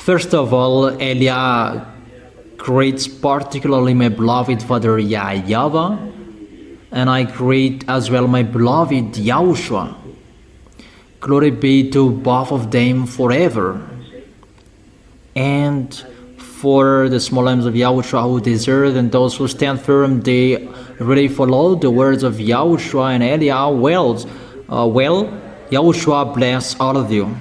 First of all, Elia greets particularly my beloved father YAHVAH, and I greet as well my beloved YAHOSHUA. Glory be to both of them forever. And for the small lambs of YAHOSHUA who desert and those who stand firm, they really follow the words of YAHOSHUA and Elia well. YAHOSHUA bless all of you.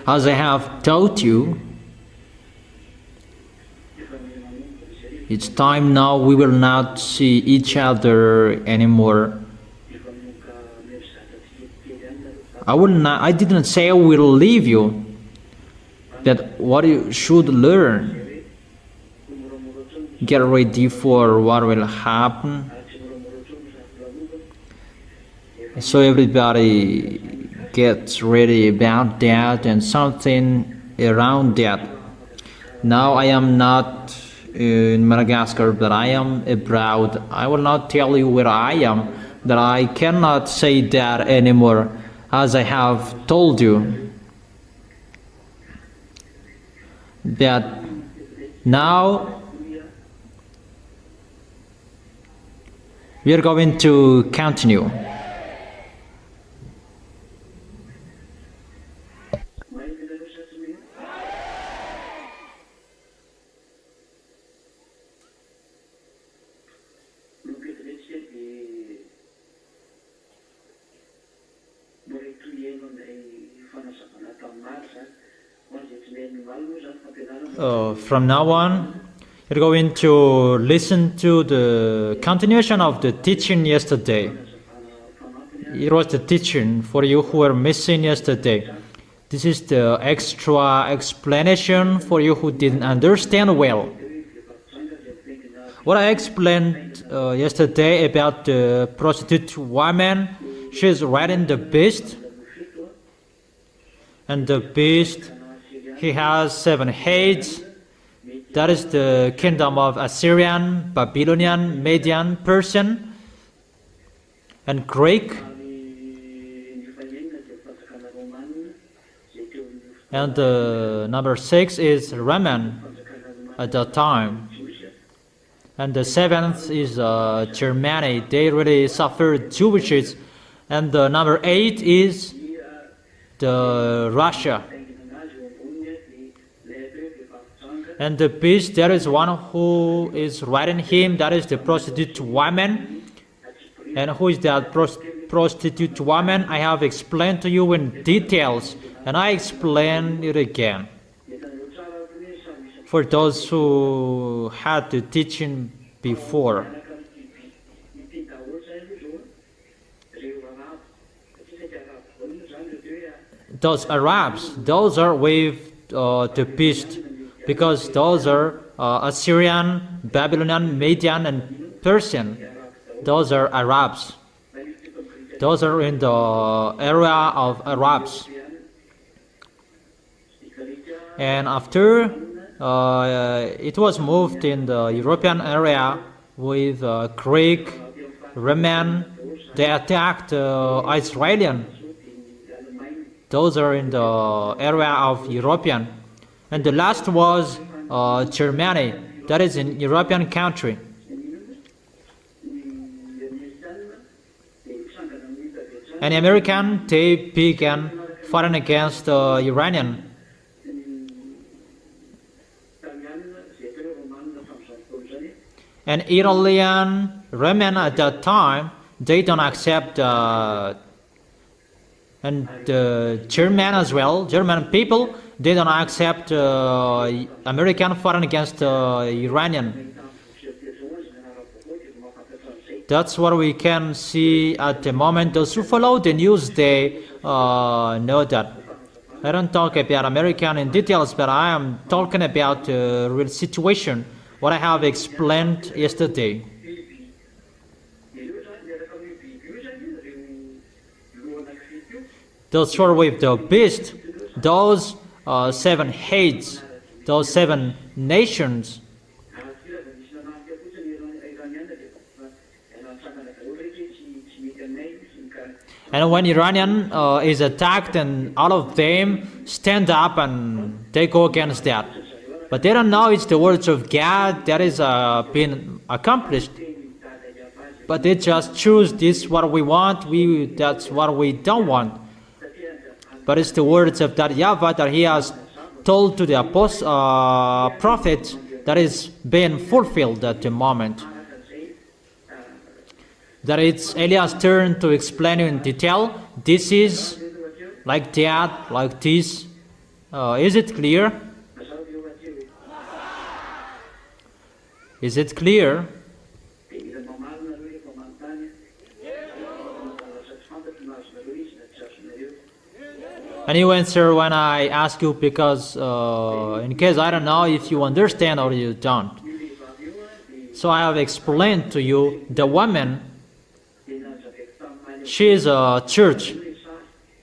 As I have taught you, it's time now we will not see each other anymore. I didn't say I will leave you, but what you should learn, get ready for what will happen. So everybody gets ready about that and something around that. Now I am not in Madagascar, but I am abroad. I will not tell you where I am, that I cannot say that anymore, as I have told you. That now we are going to continue. From now on, you're going to listen to the continuation of the teaching yesterday. It was the teaching for you who were missing yesterday. This is the extra explanation for you who didn't understand well. What I explained yesterday about the prostitute woman, she is riding the beast, and the beast, he has 7 heads. That is the kingdom of Assyrian, Babylonian, Median, Persian, and Greek. And number 6 is Roman at that time. And the 7th is Germany. They really suffered Jewishes. And the number 8 is the Russia. And the beast, there is one who is riding him, that is the prostitute woman. And who is that prostitute woman? I have explained to you in details, and I explain it again. For those who had the teaching before. Those Arabs, those are with the beast, because those are Assyrian, Babylonian, Median, and Persian. Those are Arabs. Those are in the area of Arabs. And after it was moved in the European area with Greek, Roman, they attacked Israelian. Those are in the area of European. And the last was Germany, that is in European country. And American, they began fighting against the Iranian. And Italian, Roman at that time, they don't accept, and German as well, German people, they don't accept American fighting against Iranian. That's what we can see at the moment. Those who follow the news, they know that. I don't talk about American in details, but I am talking about the real situation what I have explained yesterday. The story with the beast, those 7 heads, those 7 nations. And when Iranian is attacked, and all of them stand up and they go against that. But they don't know it's the words of God that is been accomplished. But they just choose this what we want, that's what we don't want. But it's the words of that YAHVAH that he has told to the prophet that is being fulfilled at the moment. That it's Eliah's turn to explain in detail. This is like that, like this. Is it clear? Is it clear? And you answer when I ask you, because in case I don't know if you understand or you don't. So I have explained to you the woman. She is a church.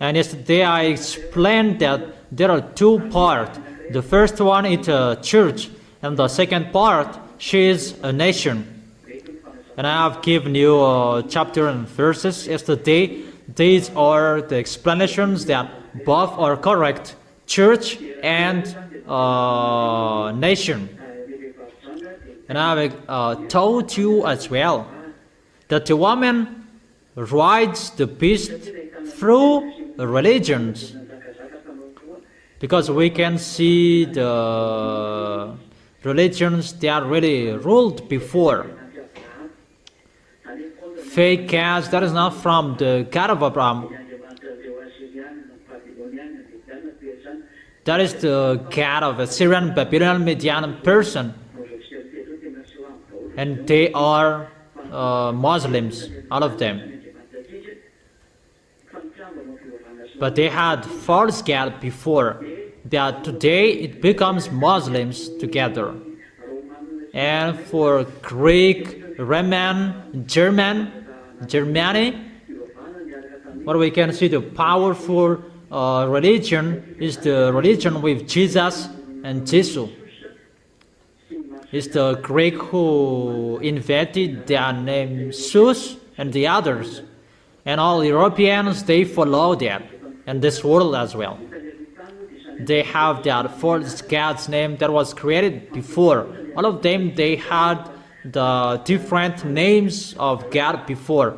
And yesterday I explained that there are 2 parts. The first one is a church, and the second part, she is a nation. And I have given you chapter and verses yesterday. These are the explanations that both are correct, church and nation. And I have told you as well that the woman rides the beast through religions, because we can see the religions that really ruled before. Fake gods, that is not from the God of Abraham. That is the God of Assyrian, Babylonian, Median person. And they are Muslims, all of them. But they had false god before. That today it becomes Muslims together. And for Greek, Roman, Germany, what we can see, the powerful religion is the religion with Jesus and Jesus. It's the Greek who invented their name Zeus and the others. And all Europeans, they follow that. And this world as well. They have that false god's name that was created before. All of them, they had the different names of God before.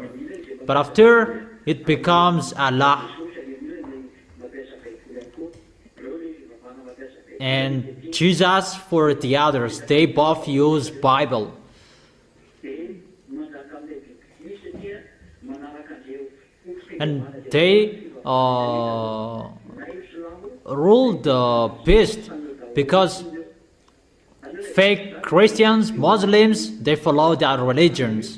But after, it becomes Allah. And Jesus for the others, they both use Bible. And they rule the beast, because fake Christians, Muslims, they follow their religions.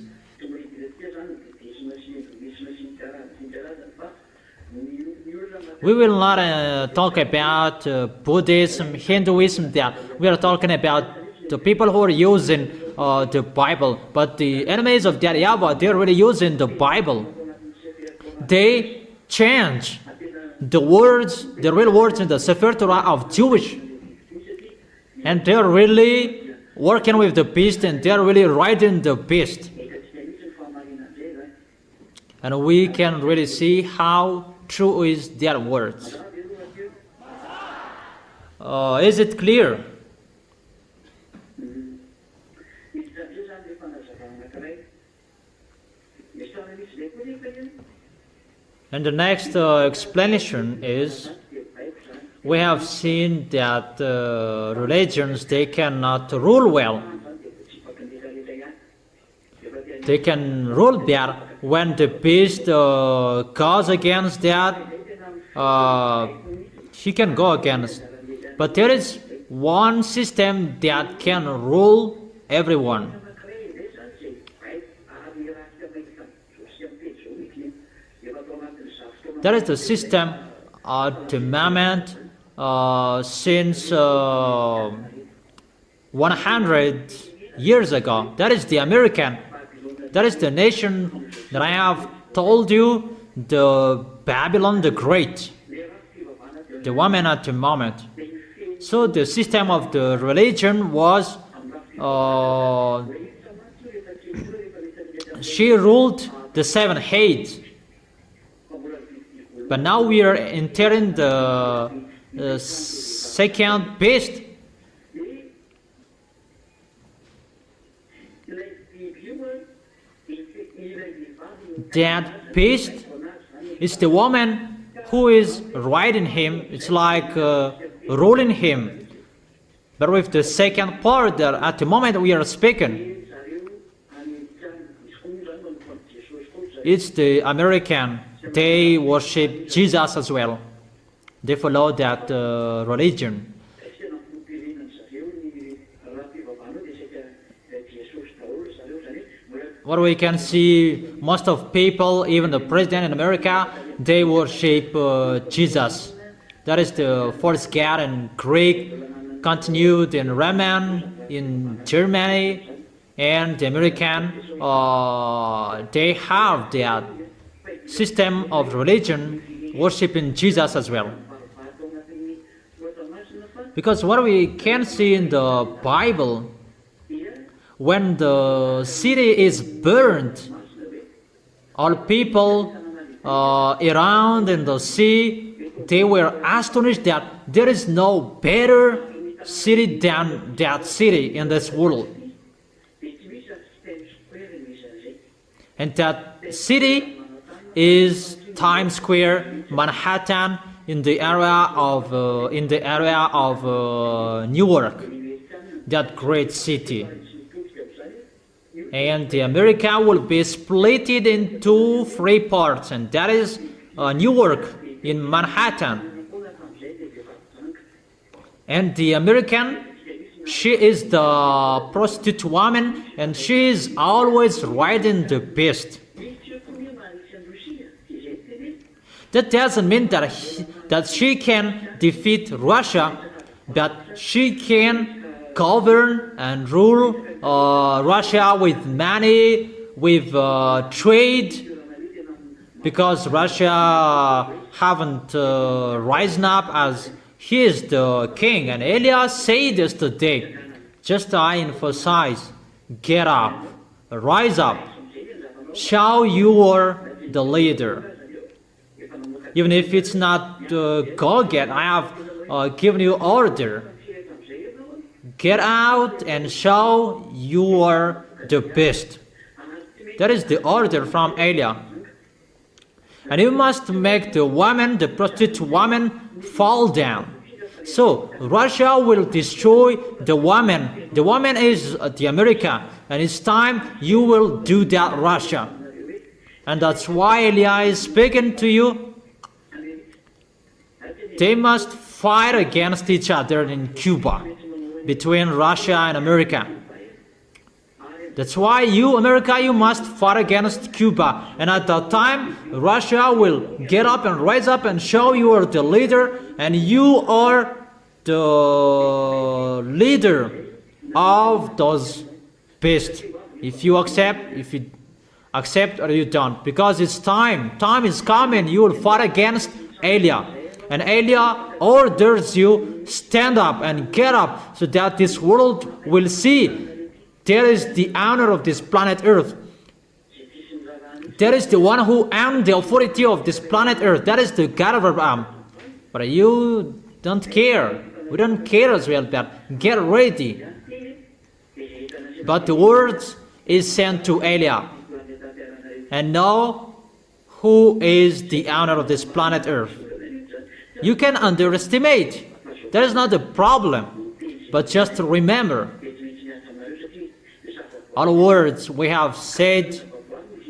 We will not talk about Buddhism, Hinduism, that we are talking about the people who are using the Bible. But the enemies of that YAHVAH, they are really using the Bible. They change the words, the real words in the Sefer Torah of Jewish. And they are really working with the beast, and they are really riding the beast. And we can really see how true is their words. Is it clear? And the next explanation is, we have seen that religions, they cannot rule well. They can rule bad. When the beast goes against that, he can go against. But there is one system that can rule everyone. That is the system at the moment since 100 years ago. That is the American. That is the nation that I have told you, the Babylon the Great, the woman at the moment. So the system of the religion was, she ruled the 7 heads. But now we are entering the second beast. That beast is the woman who is riding him. It's like ruling him. But with the second part that at the moment we are speaking, it's the American. They worship Jesus as well. They follow that religion. What we can see, most of people, even the president in America, they worship Jesus. That is the first God in Greek, continued in Roman, in Germany, and the American. They have that system of religion, worshiping Jesus as well. Because what we can see in the Bible, when the city is burned, all people around in the sea, they were astonished that there is no better city than that city in this world. And that city is Times Square, Manhattan, in the area of Newark, that great city. And the America will be split into 3 parts, and that is Newark in Manhattan. And the American, she is the prostitute woman, and she is always riding the beast. That doesn't mean that she can defeat Russia, but she can govern and rule Russia with money, with trade, because Russia haven't risen up as he is the king. And Elias said yesterday, just I emphasize, get up, rise up, show you are the leader. Even if it's not go get, I have given you order. Get out and show you are the best. That is the order from Eliah. And you must make the woman, the prostitute woman, fall down. So Russia will destroy the woman. The woman is the America, and it's time you will do that, Russia. And that's why Eliah is speaking to you. They must fight against each other in Cuba, between Russia and America. That's why you, America, you must fight against Cuba. And at that time, Russia will get up and rise up and show you are the leader, and you are the leader of those beasts. If you accept or you don't. Because it's time. Time is coming. You will fight against Eliah. And Eliah orders you, stand up and get up, so that this world will see there is the owner of this planet Earth. There is the one who owns the authority of this planet Earth. That is the God of Abraham. But you don't care. We don't care as well, but get ready. But the word is sent to Eliah. And know who is the owner of this planet Earth. You can underestimate. That is not the problem. But just remember, all words we have said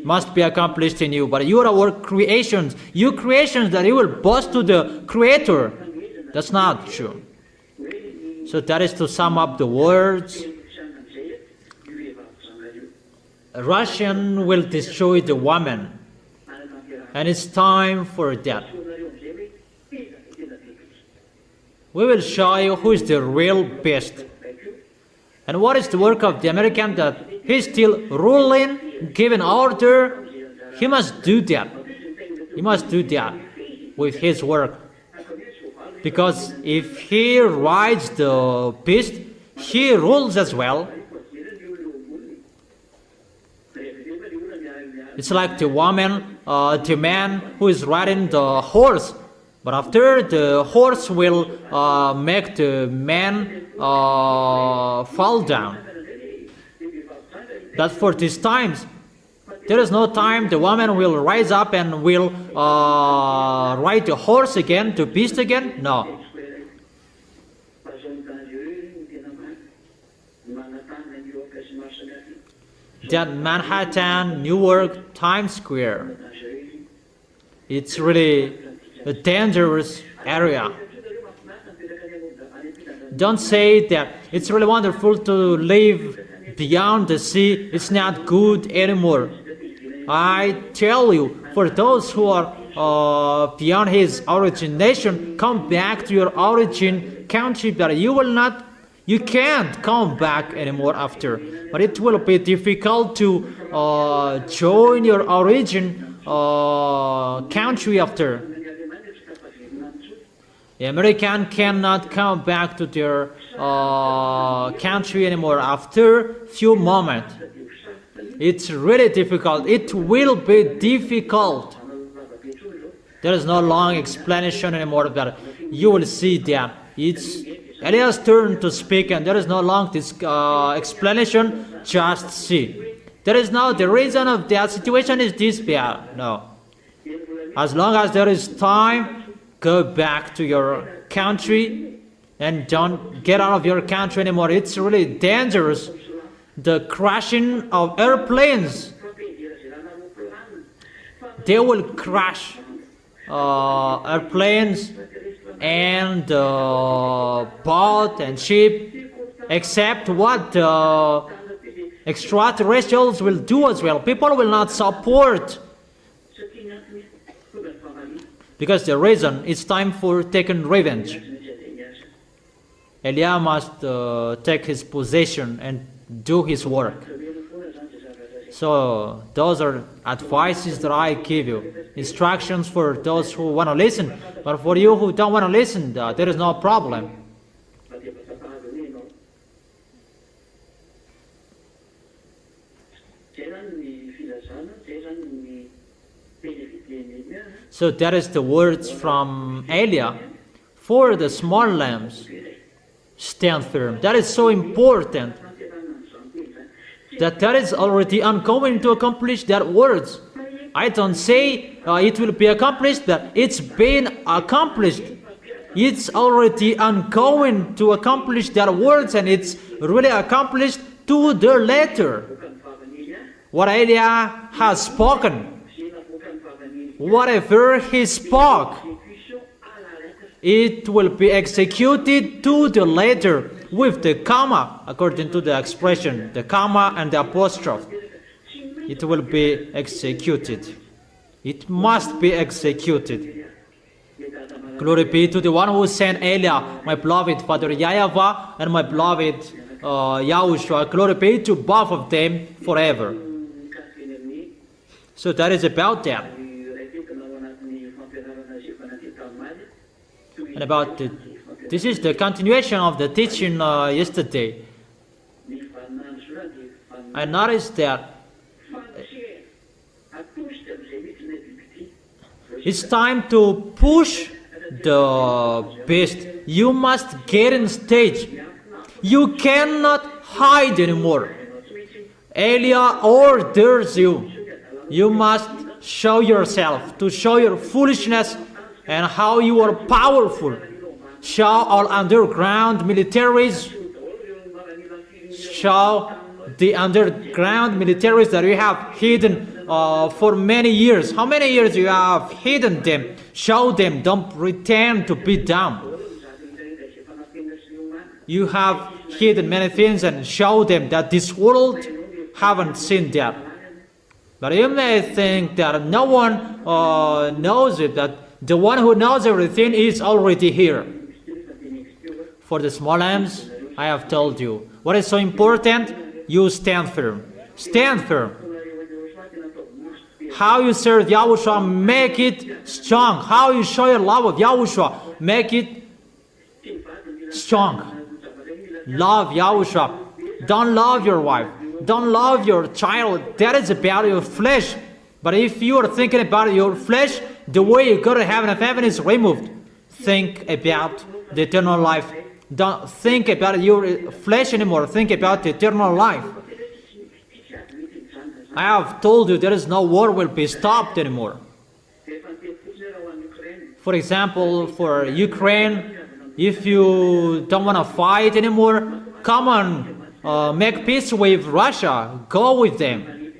must be accomplished in you. But you are our creations. You creations that you will boast to the Creator. That's not true. So that is to sum up the words. Russian will destroy the woman. And it's time for that. We will show you who is the real best. And what is the work of the American? That he's still ruling, giving order. He must do that. He must do that with his work. Because if he rides the beast, he rules as well. It's like the man who is riding the horse. But after, the horse will make the man fall down. But for these times, there is no time. The woman will rise up and will ride the horse again, the beast again. No. That Manhattan, Newark, Times Square, it's really a dangerous area. Don't say that it's really wonderful to live beyond the sea. It's not good anymore. I tell you, for those who are beyond his origination, come back to your origin country, but you can't come back anymore after. But it will be difficult to join your origin country after. The American cannot come back to their country anymore after few moments. It's really difficult. It will be difficult. There is no long explanation anymore, but you will see that it's Eliah's turn to speak, and there is no long explanation. Just see. There is no, the reason of that situation is this bad. No. As long as there is time, go back to your country and don't get out of your country anymore. It's really dangerous. The crashing of airplanes, they will crash airplanes and boat and ship, except what the extraterrestrials will do as well. People will not support, because the reason it's time for taking revenge. Eliah must take his possession and do his work. So those are advices that I give you, instructions for those who want to listen. But for you who don't want to listen, there is no problem. So that is the words from Eliah. For the small lambs, stand firm. That is so important. That is already ongoing to accomplish that words. I don't say it will be accomplished, but it's been accomplished. It's already ongoing to accomplish that words, and it's really accomplished to the letter. What Eliah has spoken, whatever he spoke, it will be executed to the letter with the comma, according to the expression, the comma and the apostrophe. It will be executed. It must be executed. Glory be to the one who sent Eliah, my beloved Father YAHVAH, and my beloved YAHOSHUA. Glory be to both of them forever. So that is about that. And about this is the continuation of the teaching yesterday. I noticed that it's time to push the beast. You must get in stage. You cannot hide anymore. Eliah orders you. You must show yourself, to show your foolishness and how you are powerful. Show all underground militaries. Show the underground militaries that you have hidden for many years. How many years you have hidden them? Show them. Don't pretend to be dumb. You have hidden many things, and show them that this world haven't seen that. But you may think that no one knows it, that the one who knows everything is already here. For the small lambs, I have told you, What is so important? You stand firm. Stand firm. How you serve Yahushua, make it strong. How you show your love of Yahushua, make it strong. Love Yahushua. Don't love your wife. Don't love your child. That is about your flesh. But if you are thinking about your flesh, the way you go to heaven is removed. Think about the eternal life. Don't think about your flesh anymore. Think about the eternal life. I have told you there is no war will be stopped anymore. For example, for Ukraine, if you don't want to fight anymore, come on, make peace with Russia. Go with them.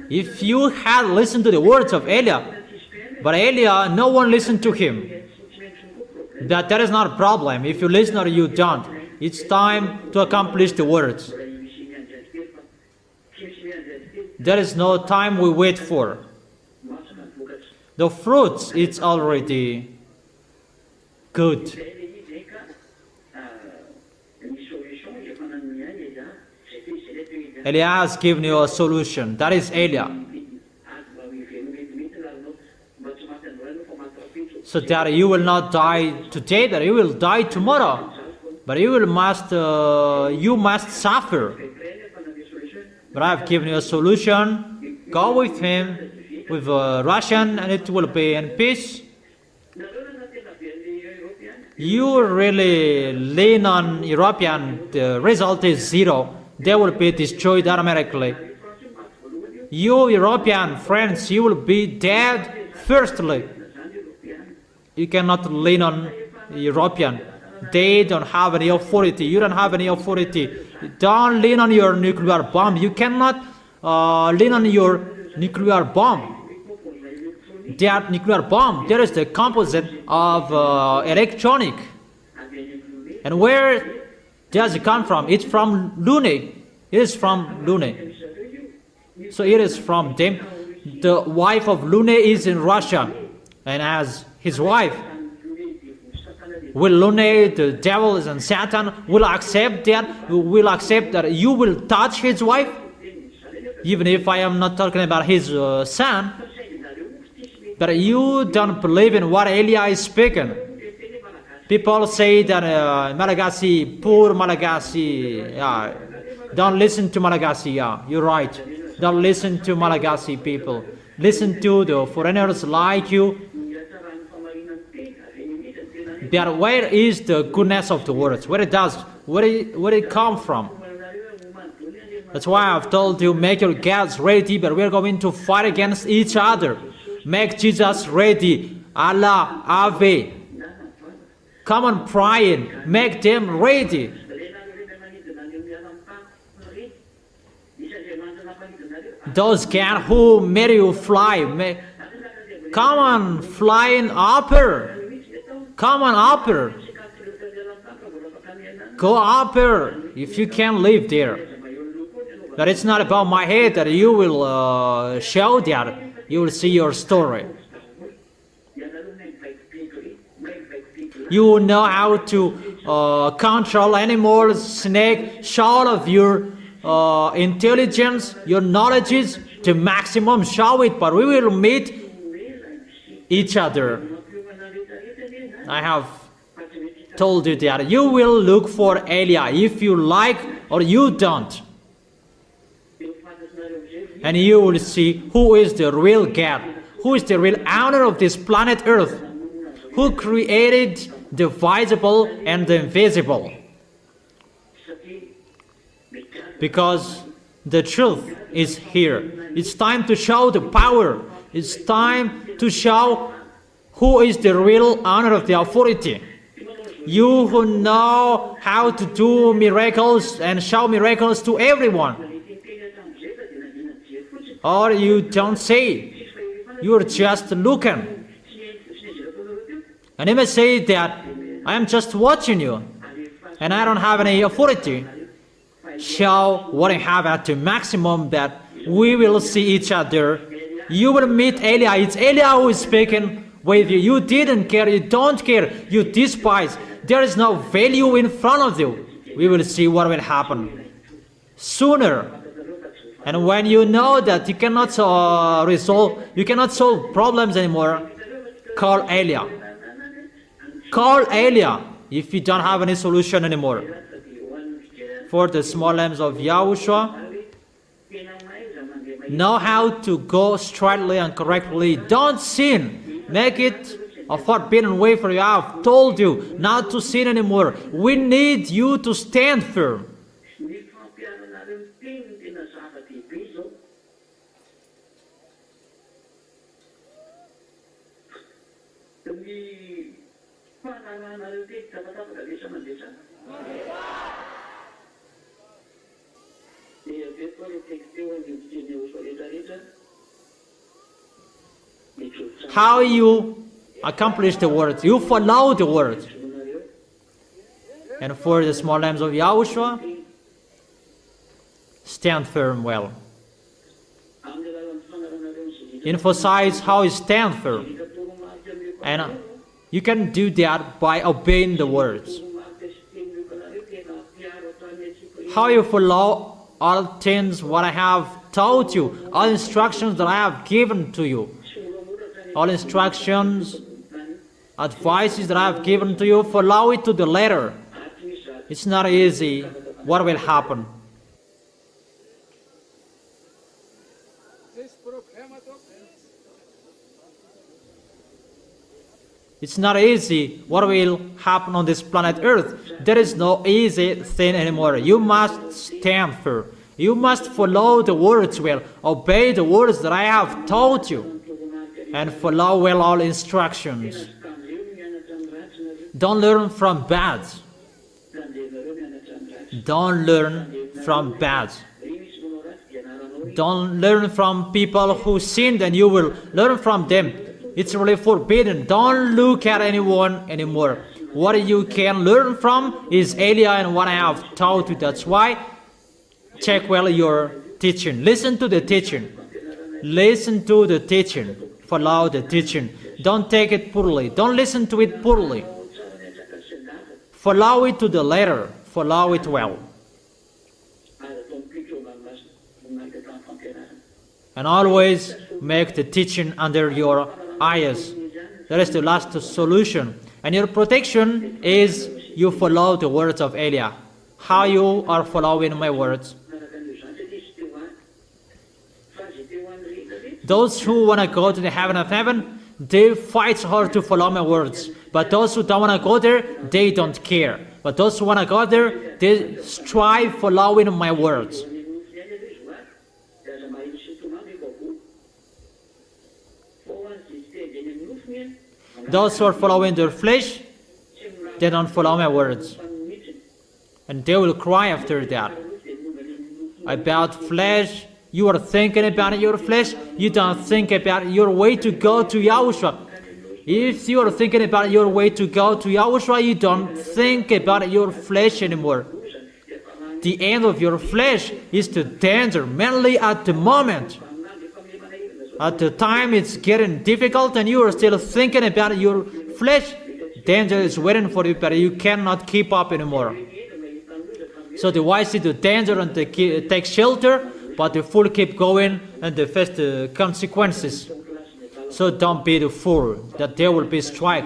If you had listened to the words of Elia, but Elia, no one listened to him. That is not a problem. If you listen or you don't, it's time to accomplish the words. There is no time we wait for. The fruits, it's already good. Elia has given you a solution. That is Elia. So that you will not die today, that you will die tomorrow. But you must suffer. But I have given you a solution. Go with him, with Russian, and it will be in peace. You really lean on European, the result is zero. They will be destroyed automatically. You European friends, you will be dead firstly. You cannot lean on European. They don't have any authority. You don't have any authority. Don't lean on your nuclear bomb. You cannot lean on your nuclear bomb. That nuclear bomb, there is the composite of electronic. And where does it come from? It's from Lune. It is from Lune. So it is from them. The wife of Lune is in Russia. And as his wife, will Lune, the devil and Satan, will accept that? Will accept that you will touch his wife? Even if I am not talking about his son. But you don't believe in what Elia is speaking. People say that Malagasy, poor Malagasy, don't listen to Malagasy, you're right. Don't listen to Malagasy people. Listen to the foreigners like you. But where is the goodness of the words? Where it come from? That's why I've told you, make your gods ready, but we're going to fight against each other. Make Jesus ready. Allah, Ave. Come on, praying. Make them ready. Those God who made you fly, come on, flying upper. Come on, upper. Go upper if you can live there. But it's not about my head that you will show that. You will see your story. You know how to control animals, snake, show all of your intelligence, your knowledge is to maximum, show it, but we will meet each other. I have told you that you will look for Elia if you like or you don't. And you will see who is the real God, who is the real owner of this planet Earth, who created the visible and the invisible. Because the truth is here. It's time to show the power. It's time to show who is the real owner of the authority. You who know how to do miracles and show miracles to everyone. Or you don't say. You're just looking. And you may say that I am just watching you and I don't have any authority. Show what I have at the maximum that we will see each other. You will meet Elia. It's Elia who is speaking with you. You didn't care. You don't care. You despise. There is no value in front of you. we will see what will happen sooner. And when you know that you cannot solve problems anymore, call Elia. Call Elia if you don't have any solution anymore. For the small lambs of Yahushua, know how to go straightly and correctly. Don't sin. Make it a forbidden way for you. I have told you not to sin anymore. We need you to stand firm. How you accomplish the word? You follow the word. And for the small lambs of Yahushua, stand firm well. Emphasize how you stand firm. And you can do that by obeying the words. How you follow all things what I have taught you, all instructions that I have given to you. All instructions, advices that I have given to you, follow it to the letter. It's not easy. What will happen? It's not easy. What will happen on this planet Earth? There is no easy thing anymore. You must stand firm. You must follow the words well. Obey the words that I have taught you. And follow well all instructions. Don't learn from bad. Don't learn from bad. Don't learn from people who sinned and you will learn from them. It's really forbidden. Don't look at anyone anymore. What you can learn from is Elia and what I have taught you. That's why check well your teaching. Listen to the teaching. Listen to the teaching. Follow the teaching. Don't take it poorly. Don't listen to it poorly. Follow it to the letter. Follow it well. And always make the teaching under your eyes. That is the last solution. And your protection is you follow the words of Elia. How you are following my words? Those who want to go to the heaven of heaven, they fight hard to follow my words. But those who don't want to go there, they don't care. But those who want to go there, they strive following my words. Those who are following their flesh, they don't follow my words. And they will cry after that. About flesh, you are thinking about your flesh, you don't think about your way to go to Yahushua. If you are thinking about your way to go to Yahushua, you don't think about your flesh anymore. The end of your flesh is the danger, mainly at the moment. At the time it's getting difficult and you are still thinking about your flesh, danger is waiting for you, but you cannot keep up anymore. So the wise see the danger and they take shelter, but the fool keep going and they face the consequences. So don't be the fool that there will be strike.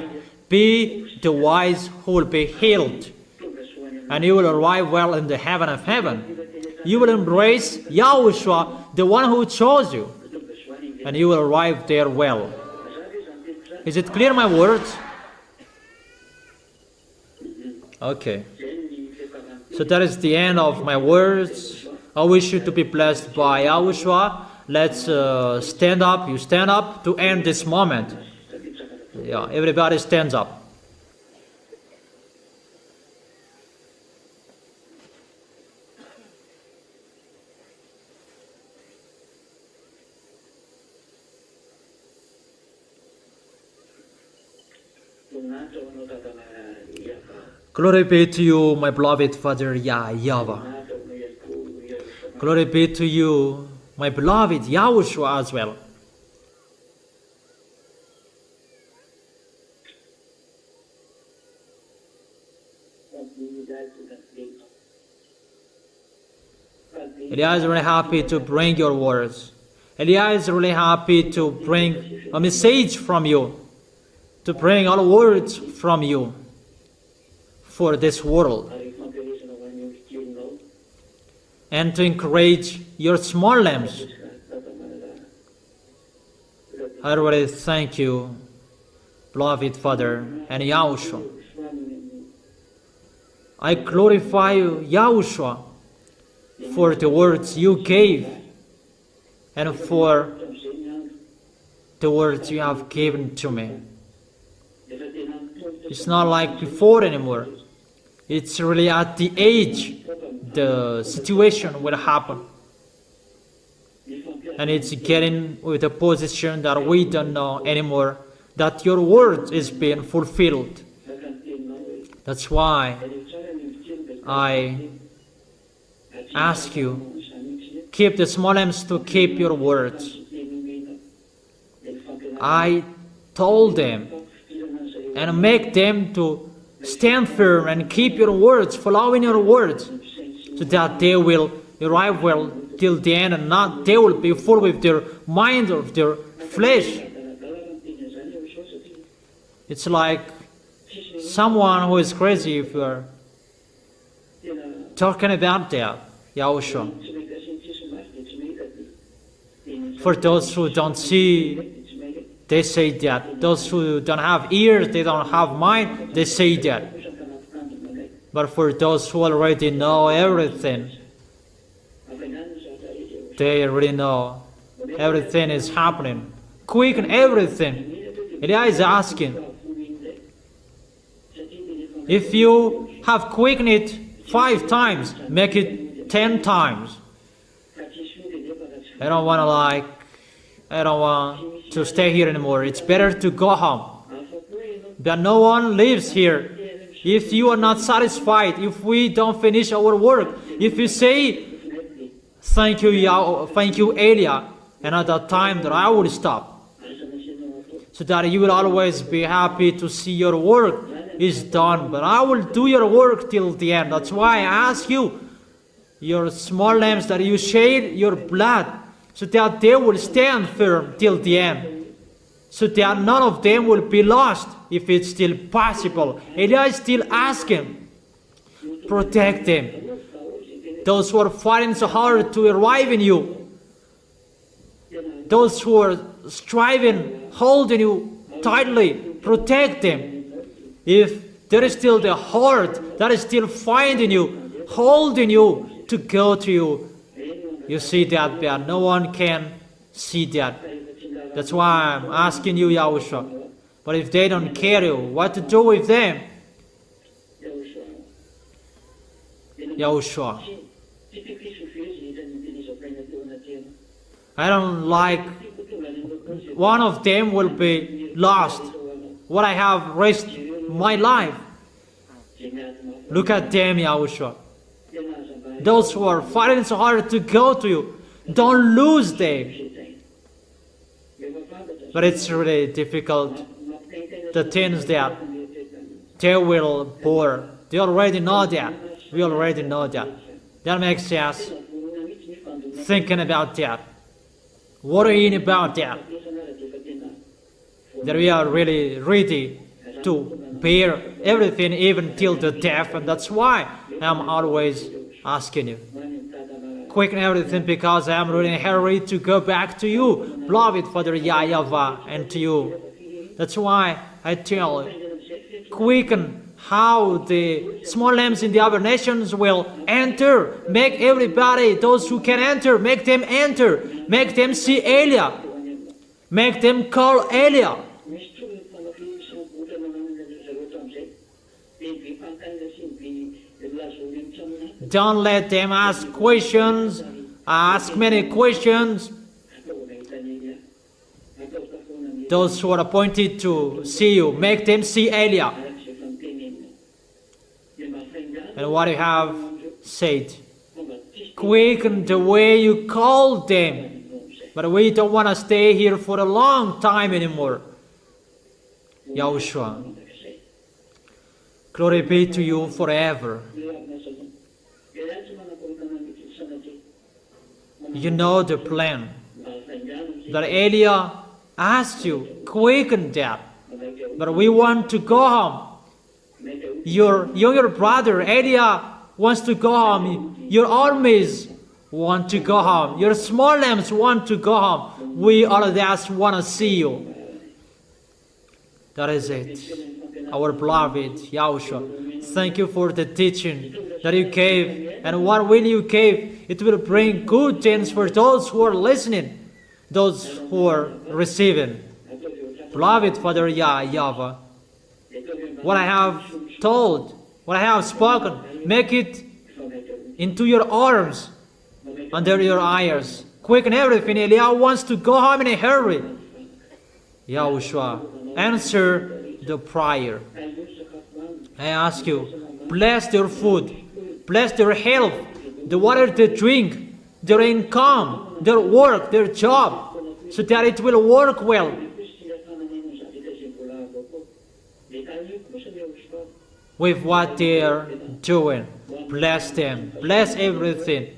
Be the wise who will be healed. And you will arrive well in the heaven of heaven. You will embrace Yahushua, the one who chose you. And you will arrive there well. Is it clear, my words? Okay. So that is the end of my words. I wish you to be blessed by Yahushua. Let's stand up. You stand up to end this moment. Yeah, everybody stands up. Glory be to you, my beloved Father YAHVAH. Glory be to you, my beloved Yahushua as well. Elia is really happy to bring your words. Elia is really happy to bring a message from you, to bring all words from you for this world, and to encourage your small lambs. I really thank you, beloved Father and Yahushua. I glorify you, Yahushua, for the words you gave and for the words you have given to me. It's not like before anymore. It's really at the age the situation will happen. And it's getting with a position that we don't know anymore that your word is being fulfilled. That's why I ask you, keep the small lambs to keep your words. I told them and make them to stand firm and keep your words, following your words, so that they will arrive well till the end and not they will be full with their mind of their flesh. It's like someone who is crazy if you are talking about that, Yahushua. For those who don't see, they say that. Those who don't have ears, they don't have mind, they say that. But for those who already know everything, they already know everything is happening. Quicken everything. Elia is asking, if you have quickened it 5 times, make it 10 times. I don't want to stay here anymore. It's better to go home. But no one lives here. If you are not satisfied, if we don't finish our work, if you say, thank you, Elia, and at that time that I will stop. So that you will always be happy to see your work is done. But I will do your work till the end. That's why I ask you, your small lambs, that you shed your blood, so that they will stand firm till the end. So that none of them will be lost, if it's still possible. Elia is still asking, protect them. Those who are fighting so hard to arrive in you, those who are striving, holding you tightly, protect them. If there is still the heart that is still finding you, holding you to go to you, you see that, but no one can see that. That's why I'm asking you, Yahushua. But if they don't care you, what to do with them? Yahushua. I don't like one of them will be lost. What I have risked my life. Look at them, Yahushua. Those who are fighting so hard to go to you, don't lose them. But it's really difficult. The things that they will bore. They already know that. We already know that. That makes us thinking about that. Worrying about that. That we are really ready to bear everything even till the death. And that's why I'm always asking you. Quicken everything, because I am really in a hurry to go back to you, beloved Father YAHVAH, and to you. That's why I tell you, quicken how the small lambs in the other nations will enter. Make everybody, those who can enter, make them enter. Make them see Elia. Make them call Elia. Don't let them ask questions, ask many questions. Those who are appointed to see you, make them see Elia. And what you have said, quicken the way you called them. But we don't want to stay here for a long time anymore. Yahushua, glory be to you forever. You know the plan that Elia asked you, quicken that. But we want to go home. Your younger brother Elia wants to go home. Your armies want to go home. Your small lambs want to go home. We all just want to see you. That is it. Our beloved Yahushua, thank you for the teaching that you gave. And what will you give? It will bring good things for those who are listening, those who are receiving. Beloved Father YAHVAH, what I have told, what I have spoken, make it into your arms, under your eyes. Quicken everything. Elia wants to go home in a hurry. Yahushua, answer the prayer. I ask you, bless their food, bless their health, the water they drink, their income, their work, their job, so that it will work well. With what they are doing, bless them, bless everything,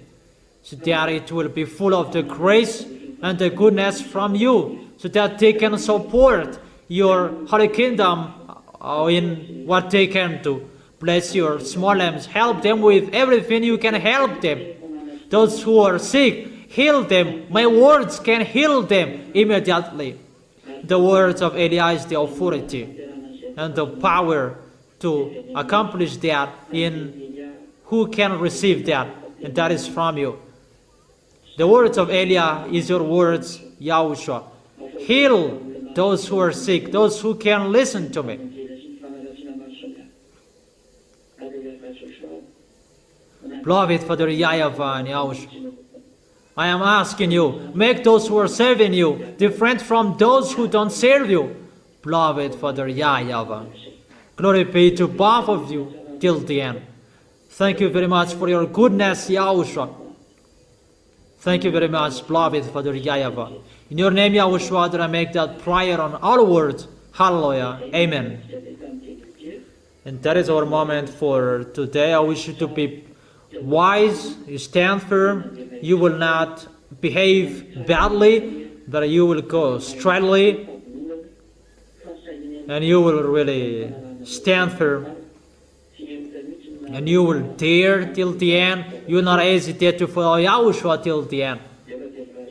so that it will be full of the grace and the goodness from you, so that they can support your Holy Kingdom in what they can do. Bless your small lambs, help them with everything you can help them. Those who are sick, heal them. My words can heal them immediately. The words of Elia is the authority and the power to accomplish that in who can receive that, and that is from you. The words of Elia is your words, Yahushua. Heal those who are sick, those who can listen to me. Beloved Father YAHVAH and Yahushua, I am asking you, make those who are serving you different from those who don't serve you. Beloved Father YAHVAH, glory be to both of you till the end. Thank you very much for your goodness, Yahushua. Thank you very much, beloved Father YAHVAH. In your name, Yahushua, that I make that prayer on all words. Hallelujah. Amen. And that is our moment for today. I wish you to be wise, you stand firm, you will not behave badly, but you will go straightly, and you will really stand firm, and you will dare till the end. You will not hesitate to follow Yahushua till the end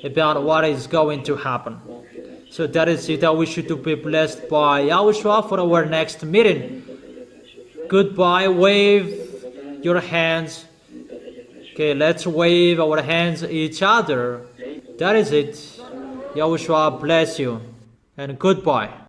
about what is going to happen. So that is it. I wish you to be blessed by Yahushua for our next meeting. Goodbye. Wave your hands. Okay, let's wave our hands at each other. That is it. Yahushua bless you. And goodbye.